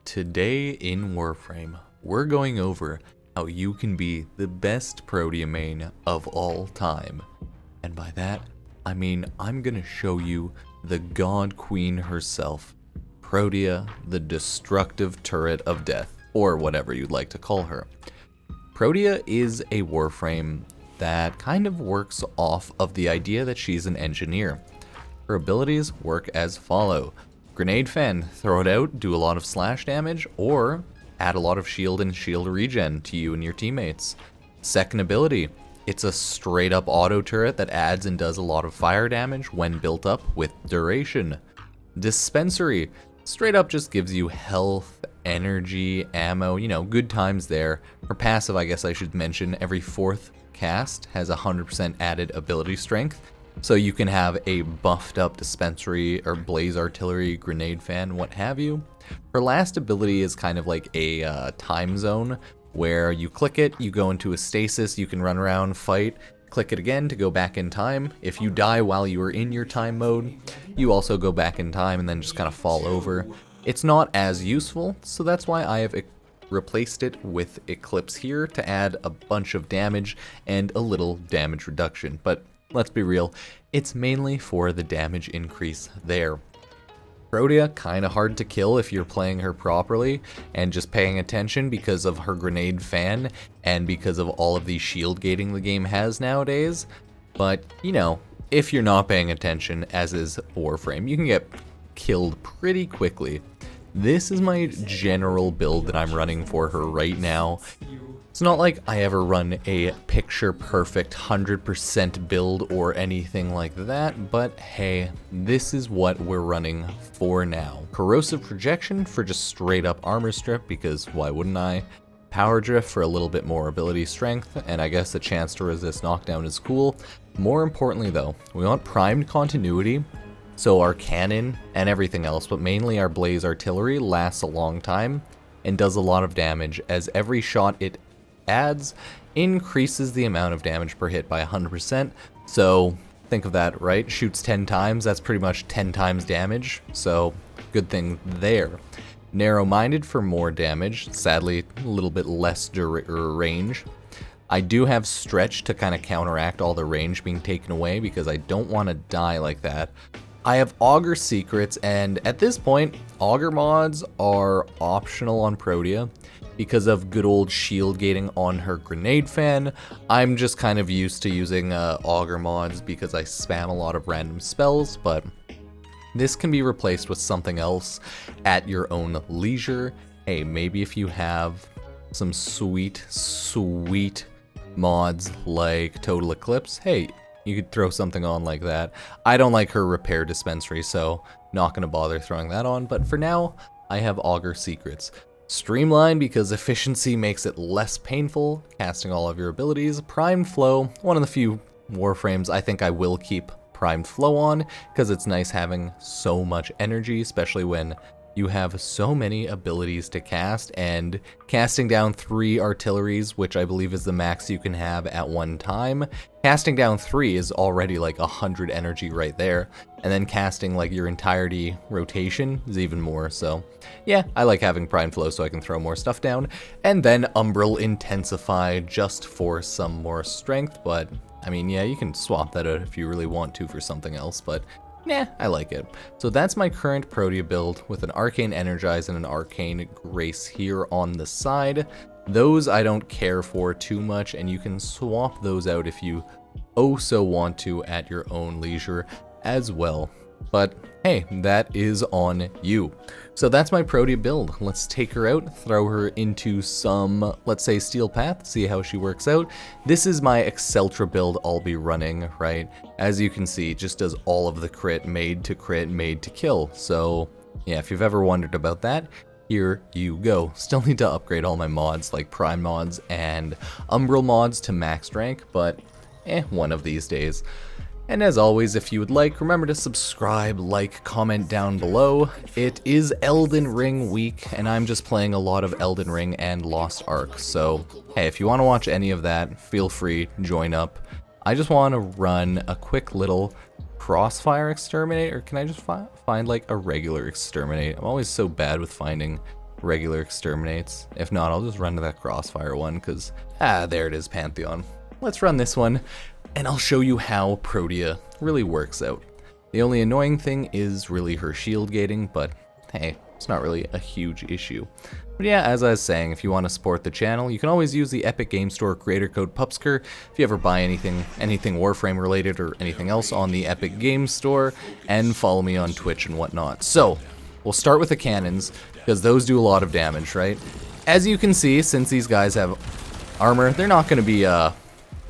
Today in Warframe, we're going over how you can be the best Protea main of all time. And by that, I mean I'm gonna show you the God Queen herself, Protea, the destructive turret of death, or whatever you'd like to call her. Protea is a Warframe that kind of works off of the idea that she's an engineer. Her abilities work as follow. Grenade Fan, throw it out, do a lot of slash damage, or add a lot of shield and shield regen to you and your teammates. Second ability, it's a straight up auto turret that adds and does a lot of fire damage when built up with duration. Dispensary, straight up just gives you health, energy, ammo, you know, good times there. Her passive, I guess I should mention, every fourth cast has 100% added ability strength. So you can have a buffed up dispensary or blaze artillery, grenade fan, what have you. Her last ability is kind of like a time zone where you click it, you go into a stasis, you can run around, fight, click it again to go back in time. If you die while you are in your time mode, you also go back in time and then just kind of fall over. It's not as useful, so that's why I have replaced it with Eclipse here to add a bunch of damage and a little damage reduction. But let's be real, it's mainly for the damage increase there. Protea, kinda hard to kill if you're playing her properly and just paying attention because of her grenade fan and because of all of the shield gating the game has nowadays. But, you know, if you're not paying attention, as is Warframe, you can get killed pretty quickly. This is my general build that I'm running for her right now. It's not like I ever run a picture perfect 100% build or anything like that, but hey, this is what we're running for now. Corrosive Projection for just straight up armor strip, because why wouldn't I? Power Drift for a little bit more ability strength, and I guess the chance to resist knockdown is cool. More importantly though, we want primed continuity, so our cannon and everything else, but mainly our blaze artillery lasts a long time and does a lot of damage, as every shot it adds increases the amount of damage per hit by 100%. So think of that, right? Shoots 10 times, that's pretty much 10 times damage, so good thing there. Narrow-minded for more damage, sadly a little bit less range. I do have stretch to kind of counteract all the range being taken away because I don't want to die like that. I have Augur secrets, and at this point, Augur mods are optional on Protea because of good old shield gating on her grenade fan. I'm just kind of used to using Augur mods because I spam a lot of random spells, but this can be replaced with something else at your own leisure. Hey, maybe if you have some sweet mods like Total Eclipse, hey, you could throw something on like that. I don't like her repair dispensary, so not gonna bother throwing that on, but for now, I have Augur secrets. Streamline because efficiency makes it less painful, casting all of your abilities. Primed Flow, one of the few Warframes I think I will keep Primed Flow on, because it's nice having so much energy, especially when you have so many abilities to cast, and casting down 3 artilleries, which I believe is the max you can have at one time. Casting down 3 is already like 100 energy right there, and then casting like your entirety rotation is even more, so yeah, I like having Prime Flow so I can throw more stuff down. And then Umbral Intensify just for some more strength, but I mean, yeah, you can swap that out if you really want to for something else, but nah, I like it. So that's my current Protea build with an Arcane Energize and an Arcane Grace here on the side. Those I don't care for too much, and you can swap those out if you oh so want to at your own leisure as well. But hey, that is on you. So that's my Protea build. Let's take her out, throw her into some, let's say, Steelpath, see how she works out. This is my Exceltra build I'll be running, right? As you can see, it just does all of the crit, made to kill. So yeah, if you've ever wondered about that, here you go. Still need to upgrade all my mods, like Prime mods and Umbral mods to max rank, but one of these days. And as always, if you would like, remember to subscribe, like, comment down below. It is Elden Ring week, and I'm just playing a lot of Elden Ring and Lost Ark, so hey, if you want to watch any of that, feel free, join up. I just want to run a quick little Crossfire Exterminate, or can I just find like a regular Exterminate? I'm always so bad with finding regular exterminates. If not, I'll just run to that crossfire one, because, there it is, Pantheon. Let's run this one, and I'll show you how Protea really works out. The only annoying thing is really her shield gating, but hey, it's not really a huge issue. But yeah, as I was saying, if you want to support the channel, you can always use the Epic Game Store creator code Pupsker if you ever buy anything Warframe related or anything else on the Epic Game Store, and follow me on Twitch and whatnot. So, we'll start with the cannons, because those do a lot of damage, right? As you can see, since these guys have armor, they're not going to be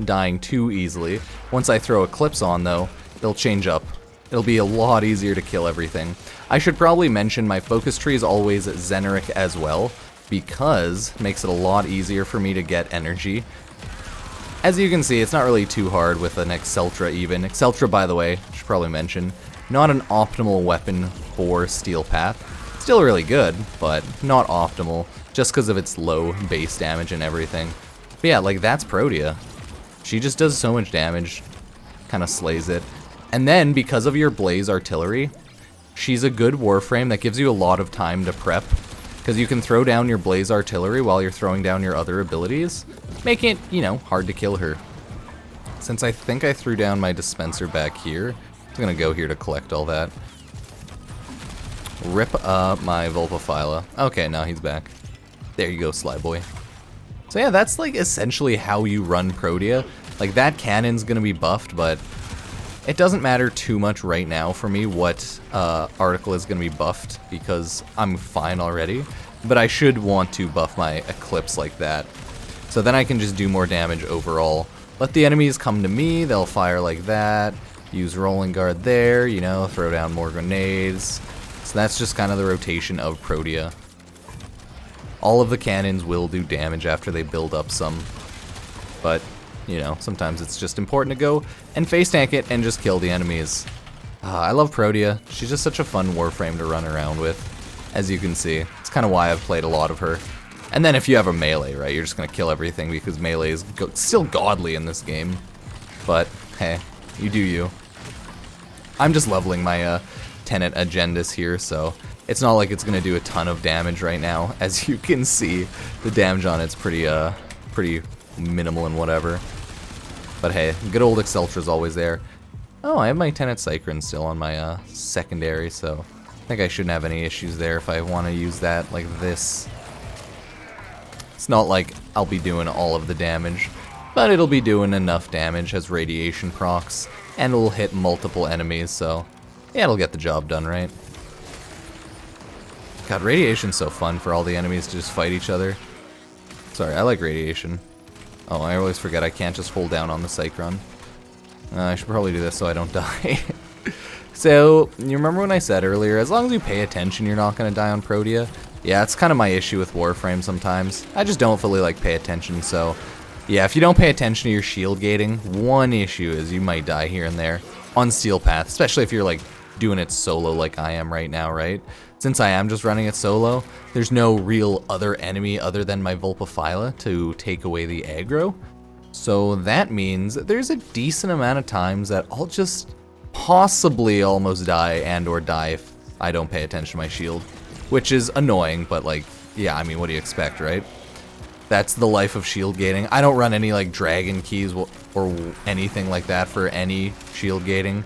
dying too easily. Once I throw Eclipse on, though, they'll change up. It'll be a lot easier to kill everything. I should probably mention my focus tree is always Xeneric as well, because it makes it a lot easier for me to get energy. As you can see, it's not really too hard with an Exceltra even. Exceltra, by the way, I should probably mention, not an optimal weapon for Steelpath. Still really good, but not optimal, just because of its low base damage and everything. But yeah, like, that's Protea. She just does so much damage, kind of slays it. And then, because of your Blaze Artillery, she's a good Warframe that gives you a lot of time to prep, because you can throw down your Blaze Artillery while you're throwing down your other abilities, making it, you know, hard to kill her. Since I think I threw down my dispenser back here, I'm gonna go here to collect all that. Rip up my Vulpaphyla. Okay, now he's back. There you go, Sly Boy. So yeah, that's like essentially how you run Protea. Like, that cannon's gonna be buffed, but it doesn't matter too much right now for me what article is going to be buffed, because I'm fine already. But I should want to buff my Eclipse like that, so then I can just do more damage overall. Let the enemies come to me, they'll fire like that, use Rolling Guard there, you know, throw down more grenades. So that's just kind of the rotation of Protea. All of the cannons will do damage after they build up some, but you know, sometimes it's just important to go and face tank it and just kill the enemies. I love Protea. She's just such a fun Warframe to run around with, as you can see. It's kind of why I've played a lot of her. And then if you have a melee, right, you're just going to kill everything, because melee is still godly in this game. But, hey, you do you. I'm just leveling my tenant agendas here, so it's not like it's going to do a ton of damage right now. As you can see, the damage on it's pretty minimal and whatever. But hey, good old Exceltra's always there. Oh, I have my Tenant Cycron still on my secondary, so I think I shouldn't have any issues there if I want to use that like this. It's not like I'll be doing all of the damage, but it'll be doing enough damage as radiation procs, and it'll hit multiple enemies, so yeah, it'll get the job done, right? God, radiation's so fun for all the enemies to just fight each other. Sorry, I like radiation. Oh, I always forget I can't just hold down on the Cycron. I should probably do this so I don't die. So, you remember when I said earlier, as long as you pay attention, you're not going to die on Protea? Yeah, it's kind of my issue with Warframe sometimes. I just don't fully like pay attention, so yeah, if you don't pay attention to your shield gating, one issue is you might die here and there on Steelpath, especially if you're like doing it solo like I am right now, right? Since I am just running it solo, there's no real other enemy other than my Vulpaphyla to take away the aggro. So that means there's a decent amount of times that I'll just possibly almost die and or die if I don't pay attention to my shield. Which is annoying, but like, yeah, I mean, what do you expect, right? That's the life of shield gating. I don't run any like dragon keys or anything like that for any shield gating.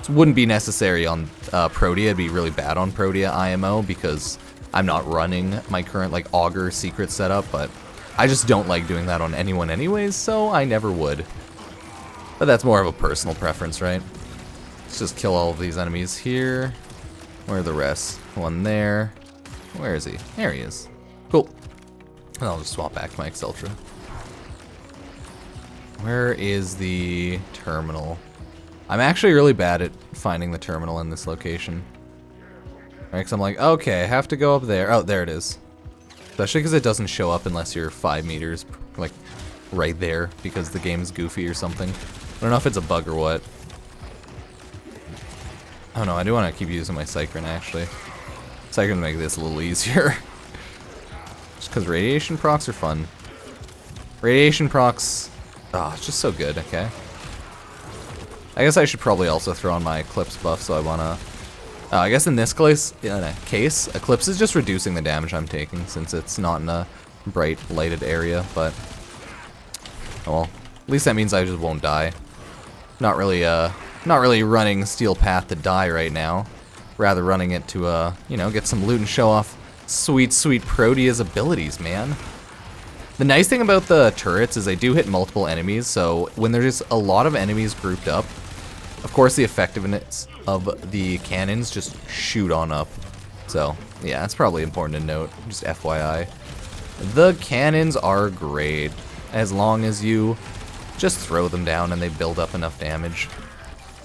Wouldn't be necessary on Protea. It'd be really bad on Protea IMO because I'm not running my current like Augur secret setup, but I just don't like doing that on anyone anyways, so I never would. But that's more of a personal preference, right? Let's just kill all of these enemies here. Where are the rest? One there. Where is he? There he is. Cool. And I'll just swap back to my Exceltra. Where is the terminal? I'm actually really bad at finding the terminal in this location. Right, 'cause I'm like, okay, I have to go up there. Oh, there it is. Especially because it doesn't show up unless you're 5 meters, like, right there, because the game's goofy or something. I don't know if it's a bug or what. Oh no, I do want to keep using my Cycron, actually. Cycron make this a little easier. Just because radiation procs are fun. Radiation procs, oh, it's just so good, okay. I guess I should probably also throw on my Eclipse buff, so I want to I guess in this case, Eclipse is just reducing the damage I'm taking since it's not in a bright lighted area, but oh well, at least that means I just won't die. Not really running Steelpath to die right now. Rather running it to, you know, get some loot and show off sweet, sweet Protea's abilities, man. The nice thing about the turrets is they do hit multiple enemies, so when there's a lot of enemies grouped up, of course the effectiveness of the cannons just shoot on up. So, yeah, that's probably important to note, just FYI. The cannons are great, as long as you just throw them down and they build up enough damage.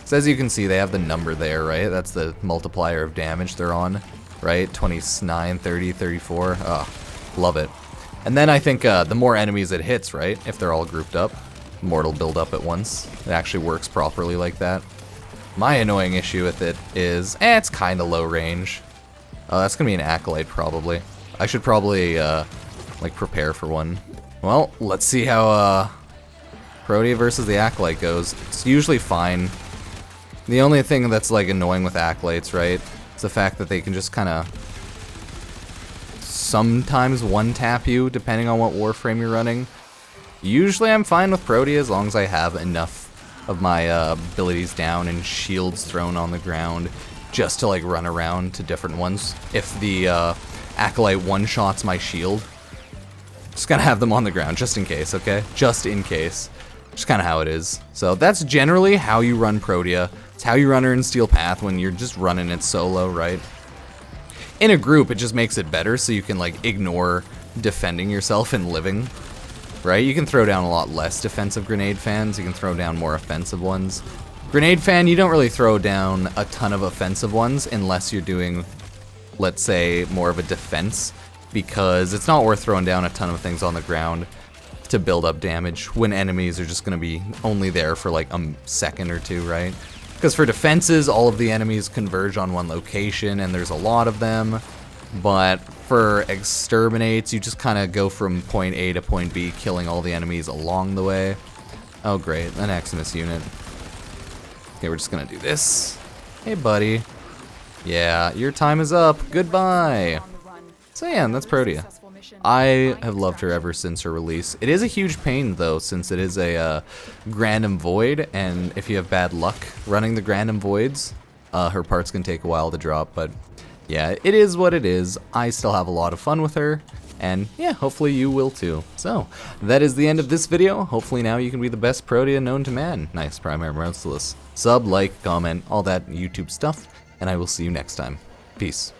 So as you can see, they have the number there, right? That's the multiplier of damage they're on, right? 29, 30, 34. Oh, love it. And then I think the more enemies it hits, right? If they're all grouped up, the more it'll build up at once. It actually works properly like that. My annoying issue with it is, it's kind of low range. That's going to be an Acolyte, probably. I should probably, like, prepare for one. Well, let's see how Protea versus the Acolyte goes. It's usually fine. The only thing that's like annoying with Acolytes, right, is the fact that they can just kind of sometimes one-tap you, depending on what Warframe you're running. Usually I'm fine with Protea as long as I have enough of my abilities down and shields thrown on the ground just to like run around to different ones. If the Acolyte one-shots my shield, just gotta have them on the ground just in case, okay? Just in case. Just kind of how it is. So that's generally how you run Protea. It's how you run her in Steelpath when you're just running it solo, right? In a group, it just makes it better so you can like ignore defending yourself and living, right? You can throw down a lot less defensive grenade fans. You can throw down more offensive ones. Grenade fan, you don't really throw down a ton of offensive ones unless you're doing, let's say, more of a defense, because it's not worth throwing down a ton of things on the ground to build up damage when enemies are just going to be only there for like a second or two, right? Because for defenses, all of the enemies converge on one location and there's a lot of them, but for exterminates, you just kind of go from point A to point B, killing all the enemies along the way. Oh great, an Eximus unit. Okay, we're just gonna do this. Hey buddy. Yeah, your time is up. Goodbye. So yeah, that's Protea. I have loved her ever since her release. It is a huge pain though, since it is a Grandum Void, and if you have bad luck running the Grandum Voids, her parts can take a while to drop, but yeah, it is what it is. I still have a lot of fun with her, and yeah, hopefully you will too. So, that is the end of this video. Hopefully now you can be the best Protea known to man. Nice, Primary Merciless. Sub, like, comment, all that YouTube stuff, and I will see you next time. Peace.